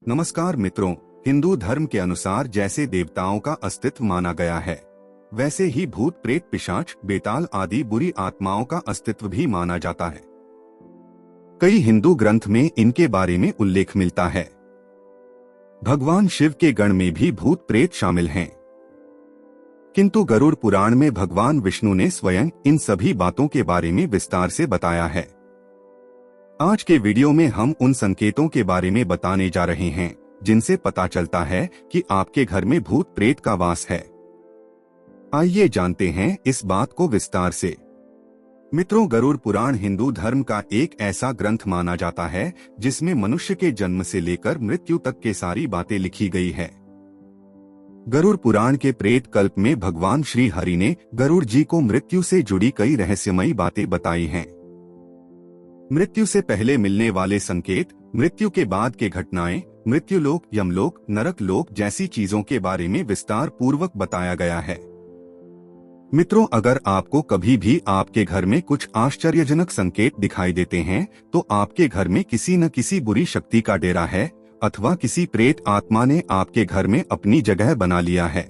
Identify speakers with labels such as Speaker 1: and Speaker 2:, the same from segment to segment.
Speaker 1: नमस्कार मित्रों, हिंदू धर्म के अनुसार जैसे देवताओं का अस्तित्व माना गया है, वैसे ही भूत प्रेत पिशाच बेताल आदि बुरी आत्माओं का अस्तित्व भी माना जाता है। कई हिंदू ग्रंथ में इनके बारे में उल्लेख मिलता है। भगवान शिव के गण में भी भूत प्रेत शामिल हैं, किंतु गरुड़ पुराण में भगवान विष्णु ने स्वयं इन सभी बातों के बारे में विस्तार से बताया है। आज के वीडियो में हम उन संकेतों के बारे में बताने जा रहे हैं जिनसे पता चलता है कि आपके घर में भूत प्रेत का वास है। आइए जानते हैं इस बात को विस्तार से। मित्रों, गरुड़ पुराण हिंदू धर्म का एक ऐसा ग्रंथ माना जाता है जिसमें मनुष्य के जन्म से लेकर मृत्यु तक के सारी बातें लिखी गई है। गरुड़ पुराण के प्रेत कल्प में भगवान श्री हरि ने गरुड़ जी को मृत्यु से जुड़ी कई रहस्यमयी बातें बताई हैं। मृत्यु से पहले मिलने वाले संकेत, मृत्यु के बाद के घटनाएं, मृत्युलोक, यमलोक, नरक लोक जैसी चीजों के बारे में विस्तार पूर्वक बताया गया है। मित्रों, अगर आपको कभी भी आपके घर में कुछ आश्चर्यजनक संकेत दिखाई देते हैं, तो आपके घर में किसी न किसी बुरी शक्ति का डेरा है अथवा किसी प्रेत आत्मा ने आपके घर में अपनी जगह बना लिया है।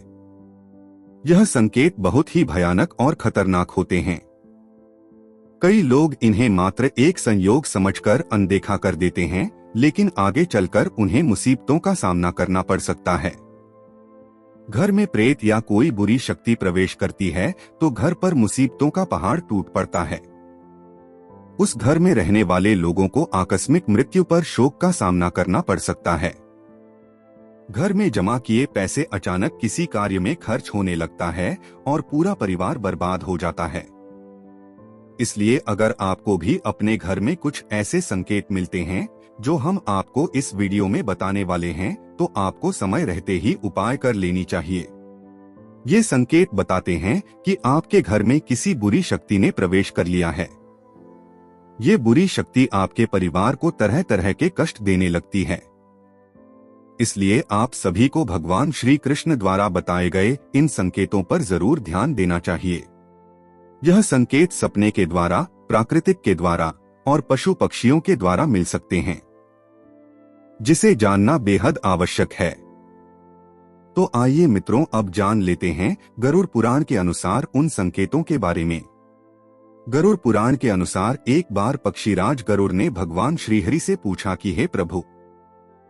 Speaker 1: यह संकेत बहुत ही भयानक और खतरनाक होते हैं। कई लोग इन्हें मात्र एक संयोग समझकर अनदेखा कर देते हैं, लेकिन आगे चलकर उन्हें मुसीबतों का सामना करना पड़ सकता है। घर में प्रेत या कोई बुरी शक्ति प्रवेश करती है तो घर पर मुसीबतों का पहाड़ टूट पड़ता है। उस घर में रहने वाले लोगों को आकस्मिक मृत्यु पर शोक का सामना करना पड़ सकता है। घर में जमा किए पैसे अचानक किसी कार्य में खर्च होने लगता है और पूरा परिवार बर्बाद हो जाता है। इसलिए अगर आपको भी अपने घर में कुछ ऐसे संकेत मिलते हैं जो हम आपको इस वीडियो में बताने वाले हैं, तो आपको समय रहते ही उपाय कर लेनी चाहिए। ये संकेत बताते हैं कि आपके घर में किसी बुरी शक्ति ने प्रवेश कर लिया है। ये बुरी शक्ति आपके परिवार को तरह तरह के कष्ट देने लगती है। इसलिए आप सभी को भगवान श्री कृष्ण द्वारा बताए गए इन संकेतों पर जरूर ध्यान देना चाहिए। यह संकेत सपने के द्वारा, प्राकृतिक के द्वारा और पशु पक्षियों के द्वारा मिल सकते हैं, जिसे जानना बेहद आवश्यक है। तो आइए मित्रों, अब जान लेते हैं गरुड़ पुराण के अनुसार उन संकेतों के बारे में। गरुड़ पुराण के अनुसार एक बार पक्षीराज गरुड़ ने भगवान श्रीहरि से पूछा कि हे प्रभु,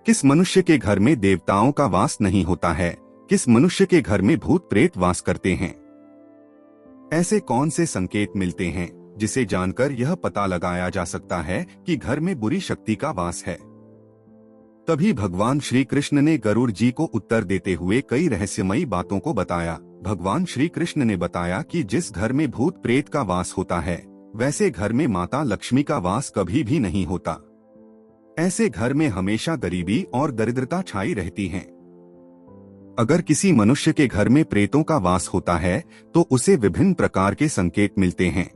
Speaker 1: किस मनुष्य के घर में देवताओं का वास नहीं होता है? किस मनुष्य के घर में भूत प्रेत वास करते हैं? ऐसे कौन से संकेत मिलते हैं जिसे जानकर यह पता लगाया जा सकता है कि घर में बुरी शक्ति का वास है? तभी भगवान श्री कृष्ण ने गरुड़ जी को उत्तर देते हुए कई रहस्यमयी बातों को बताया। भगवान श्री कृष्ण ने बताया कि जिस घर में भूत प्रेत का वास होता है, वैसे घर में माता लक्ष्मी का वास कभी भी नहीं होता। ऐसे घर में हमेशा गरीबी और दरिद्रता छाई रहती है। अगर किसी मनुष्य के घर में प्रेतों का वास होता है तो उसे विभिन्न प्रकार के संकेत मिलते हैं।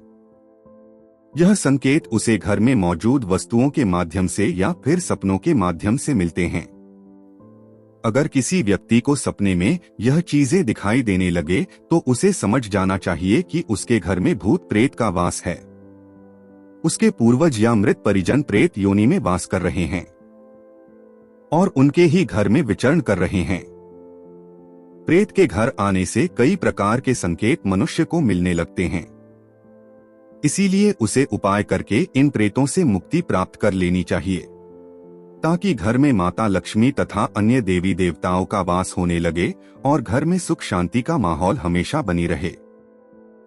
Speaker 1: यह संकेत उसे घर में मौजूद वस्तुओं के माध्यम से या फिर सपनों के माध्यम से मिलते हैं। अगर किसी व्यक्ति को सपने में यह चीजें दिखाई देने लगे तो उसे समझ जाना चाहिए कि उसके घर में भूत प्रेत का वास है। उसके पूर्वज या मृत परिजन प्रेत योनि में वास कर रहे हैं और उनके ही घर में विचरण कर रहे हैं। प्रेत के घर आने से कई प्रकार के संकेत मनुष्य को मिलने लगते हैं। इसीलिए उसे उपाय करके इन प्रेतों से मुक्ति प्राप्त कर लेनी चाहिए, ताकि घर में माता लक्ष्मी तथा अन्य देवी देवताओं का वास होने लगे और घर में सुख शांति का माहौल हमेशा बनी रहे।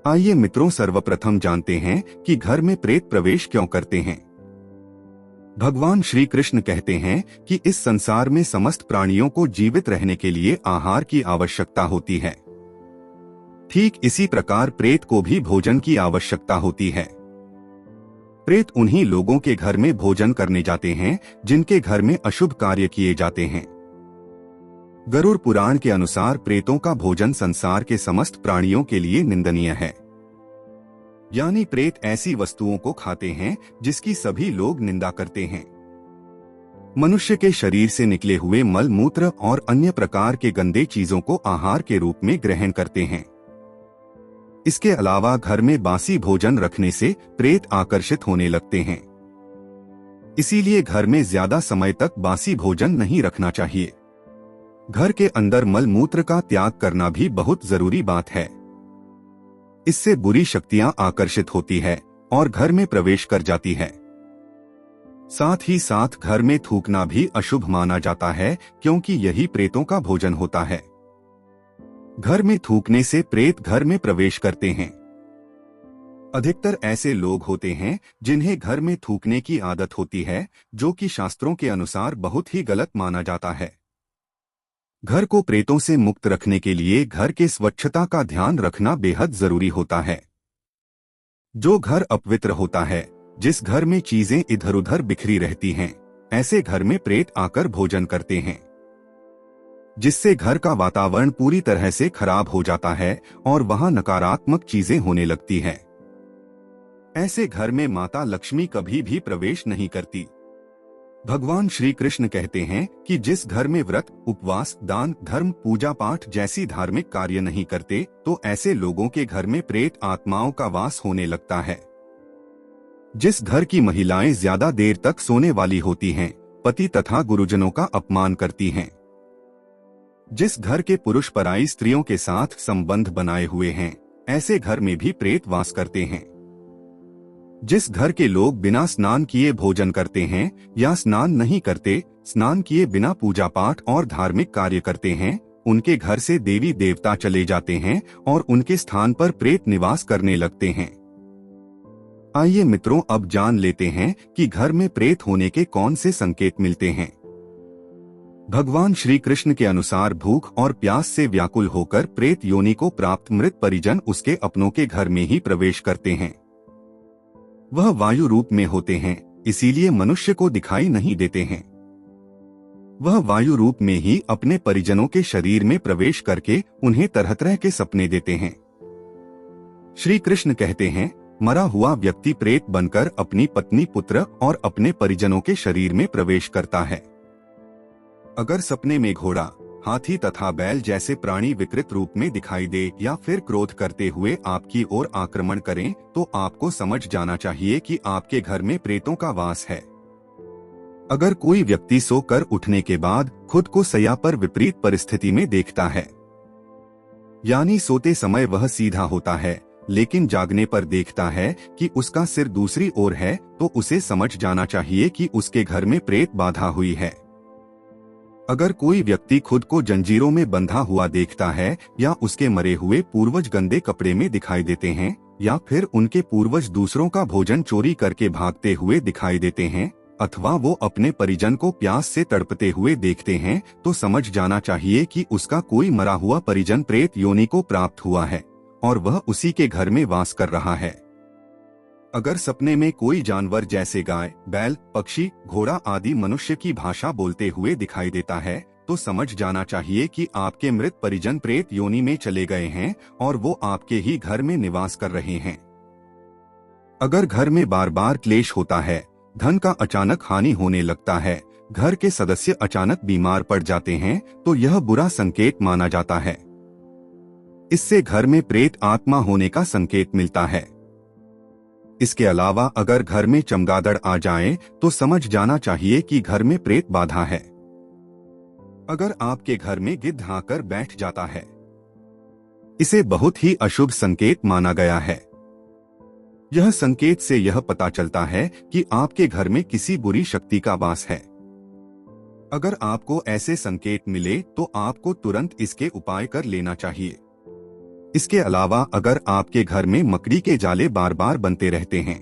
Speaker 1: आइए मित्रों, सर्वप्रथम जानते हैं कि घर में प्रेत प्रवेश क्यों करते हैं। भगवान श्री कृष्ण कहते हैं कि इस संसार में समस्त प्राणियों को जीवित रहने के लिए आहार की आवश्यकता होती है। ठीक इसी प्रकार प्रेत को भी भोजन की आवश्यकता होती है। प्रेत उन्हीं लोगों के घर में भोजन करने जाते हैं जिनके घर में अशुभ कार्य किए जाते हैं। गरुड़ पुराण के अनुसार प्रेतों का भोजन संसार के समस्त प्राणियों के लिए निंदनीय है। यानी प्रेत ऐसी वस्तुओं को खाते हैं जिसकी सभी लोग निंदा करते हैं। मनुष्य के शरीर से निकले हुए मल मूत्र और अन्य प्रकार के गंदे चीजों को आहार के रूप में ग्रहण करते हैं। इसके अलावा घर में बासी भोजन रखने से प्रेत आकर्षित होने लगते हैं। इसीलिए घर में ज्यादा समय तक बासी भोजन नहीं रखना चाहिए। घर के अंदर मल मूत्र का त्याग करना भी बहुत जरूरी बात है। इससे बुरी शक्तियां आकर्षित होती है और घर में प्रवेश कर जाती है। साथ ही साथ घर में थूकना भी अशुभ माना जाता है, क्योंकि यही प्रेतों का भोजन होता है। घर में थूकने से प्रेत घर में प्रवेश करते हैं। अधिकतर ऐसे लोग होते हैं जिन्हें घर में थूकने की आदत होती है, जो कि शास्त्रों के अनुसार बहुत ही गलत माना जाता है। घर को प्रेतों से मुक्त रखने के लिए घर के स्वच्छता का ध्यान रखना बेहद जरूरी होता है। जो घर अपवित्र होता है, जिस घर में चीजें इधर उधर बिखरी रहती हैं, ऐसे घर में प्रेत आकर भोजन करते हैं, जिससे घर का वातावरण पूरी तरह से खराब हो जाता है और वहां नकारात्मक चीजें होने लगती हैं। ऐसे घर में माता लक्ष्मी कभी भी प्रवेश नहीं करती। भगवान श्री कृष्ण कहते हैं कि जिस घर में व्रत, उपवास, दान, धर्म, पूजा पाठ जैसी धार्मिक कार्य नहीं करते, तो ऐसे लोगों के घर में प्रेत आत्माओं का वास होने लगता है। जिस घर की महिलाएं ज्यादा देर तक सोने वाली होती हैं, पति तथा गुरुजनों का अपमान करती हैं, जिस घर के पुरुष पराई स्त्रियों के साथ संबंध बनाए हुए हैं, ऐसे घर में भी प्रेत वास करते हैं। जिस घर के लोग बिना स्नान किए भोजन करते हैं या स्नान नहीं करते, स्नान किए बिना पूजा पाठ और धार्मिक कार्य करते हैं, उनके घर से देवी देवता चले जाते हैं और उनके स्थान पर प्रेत निवास करने लगते हैं। आइए मित्रों, अब जान लेते हैं कि घर में प्रेत होने के कौन से संकेत मिलते हैं। भगवान श्री कृष्ण के अनुसार भूख और प्यास से व्याकुल होकर प्रेत योनि को प्राप्त मृत परिजन उसके अपनों के घर में ही प्रवेश करते हैं। वह वायु रूप में होते हैं, इसीलिए मनुष्य को दिखाई नहीं देते हैं। वह वायु रूप में ही अपने परिजनों के शरीर में प्रवेश करके उन्हें तरह तरह के सपने देते हैं। श्री कृष्ण कहते हैं, मरा हुआ व्यक्ति प्रेत बनकर अपनी पत्नी, पुत्र और अपने परिजनों के शरीर में प्रवेश करता है। अगर सपने में घोड़ा, हाथी तथा बैल जैसे प्राणी विकृत रूप में दिखाई दे या फिर क्रोध करते हुए आपकी ओर आक्रमण करें, तो आपको समझ जाना चाहिए कि आपके घर में प्रेतों का वास है। अगर कोई व्यक्ति सोकर उठने के बाद खुद को सैया पर विपरीत परिस्थिति में देखता है, यानी सोते समय वह सीधा होता है लेकिन जागने पर देखता है कि उसका सिर दूसरी ओर है, तो उसे समझ जाना चाहिए कि उसके घर में प्रेत बाधा हुई है। अगर कोई व्यक्ति खुद को जंजीरों में बंधा हुआ देखता है या उसके मरे हुए पूर्वज गंदे कपड़े में दिखाई देते हैं या फिर उनके पूर्वज दूसरों का भोजन चोरी करके भागते हुए दिखाई देते हैं, अथवा वो अपने परिजन को प्यास से तड़पते हुए देखते हैं, तो समझ जाना चाहिए कि उसका कोई मरा हुआ परिजन प्रेत योनि को प्राप्त हुआ है और वह उसी के घर में वास कर रहा है। अगर सपने में कोई जानवर जैसे गाय, बैल, पक्षी, घोड़ा आदि मनुष्य की भाषा बोलते हुए दिखाई देता है, तो समझ जाना चाहिए कि आपके मृत परिजन प्रेत योनि में चले गए हैं और वो आपके ही घर में निवास कर रहे हैं। अगर घर में बार बार क्लेश होता है, धन का अचानक हानि होने लगता है, घर के सदस्य अचानक बीमार पड़ जाते हैं, तो यह बुरा संकेत माना जाता है। इससे घर में प्रेत आत्मा होने का संकेत मिलता है। इसके अलावा अगर घर में चमगादड़ आ जाए, तो समझ जाना चाहिए कि घर में प्रेत बाधा है। अगर आपके घर में गिद्ध आकर बैठ जाता है, इसे बहुत ही अशुभ संकेत माना गया है। यह संकेत से यह पता चलता है कि आपके घर में किसी बुरी शक्ति का वास है। अगर आपको ऐसे संकेत मिले तो आपको तुरंत इसके उपाय कर लेना चाहिए। इसके अलावा अगर आपके घर में मकड़ी के जाले बार बार बनते रहते हैं,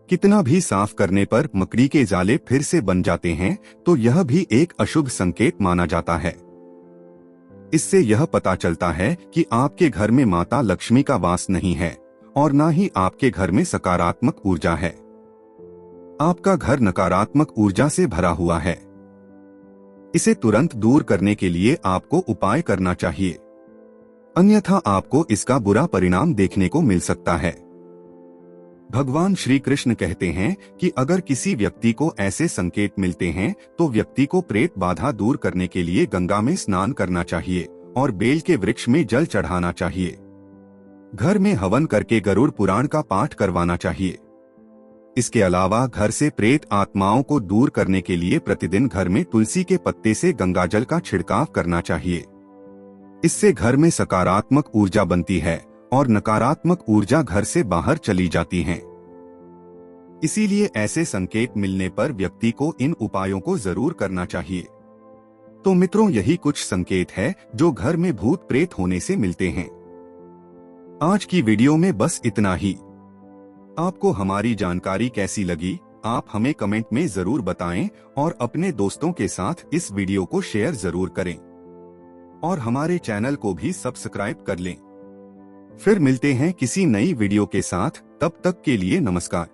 Speaker 1: कितना भी साफ करने पर मकड़ी के जाले फिर से बन जाते हैं, तो यह भी एक अशुभ संकेत माना जाता है। इससे यह पता चलता है कि आपके घर में माता लक्ष्मी का वास नहीं है और न ही आपके घर में सकारात्मक ऊर्जा है। आपका घर नकारात्मक ऊर्जा से भरा हुआ है। इसे तुरंत दूर करने के लिए आपको उपाय करना चाहिए, अन्यथा आपको इसका बुरा परिणाम देखने को मिल सकता है। भगवान श्री कृष्ण कहते हैं कि अगर किसी व्यक्ति को ऐसे संकेत मिलते हैं, तो व्यक्ति को प्रेत बाधा दूर करने के लिए गंगा में स्नान करना चाहिए और बेल के वृक्ष में जल चढ़ाना चाहिए। घर में हवन करके गरुड़ पुराण का पाठ करवाना चाहिए। इसके अलावा घर से प्रेत आत्माओं को दूर करने के लिए प्रतिदिन घर में तुलसी के पत्ते से गंगाजल का छिड़काव करना चाहिए। इससे घर में सकारात्मक ऊर्जा बनती है और नकारात्मक ऊर्जा घर से बाहर चली जाती है। इसीलिए ऐसे संकेत मिलने पर व्यक्ति को इन उपायों को जरूर करना चाहिए। तो मित्रों, यही कुछ संकेत है जो घर में भूत प्रेत होने से मिलते हैं। आज की वीडियो में बस इतना ही। आपको हमारी जानकारी कैसी लगी, आप हमें कमेंट में जरूर बताएं और अपने दोस्तों के साथ इस वीडियो को शेयर जरूर करें और हमारे चैनल को भी सब्सक्राइब कर लें। फिर मिलते हैं किसी नई वीडियो के साथ, तब तक के लिए नमस्कार।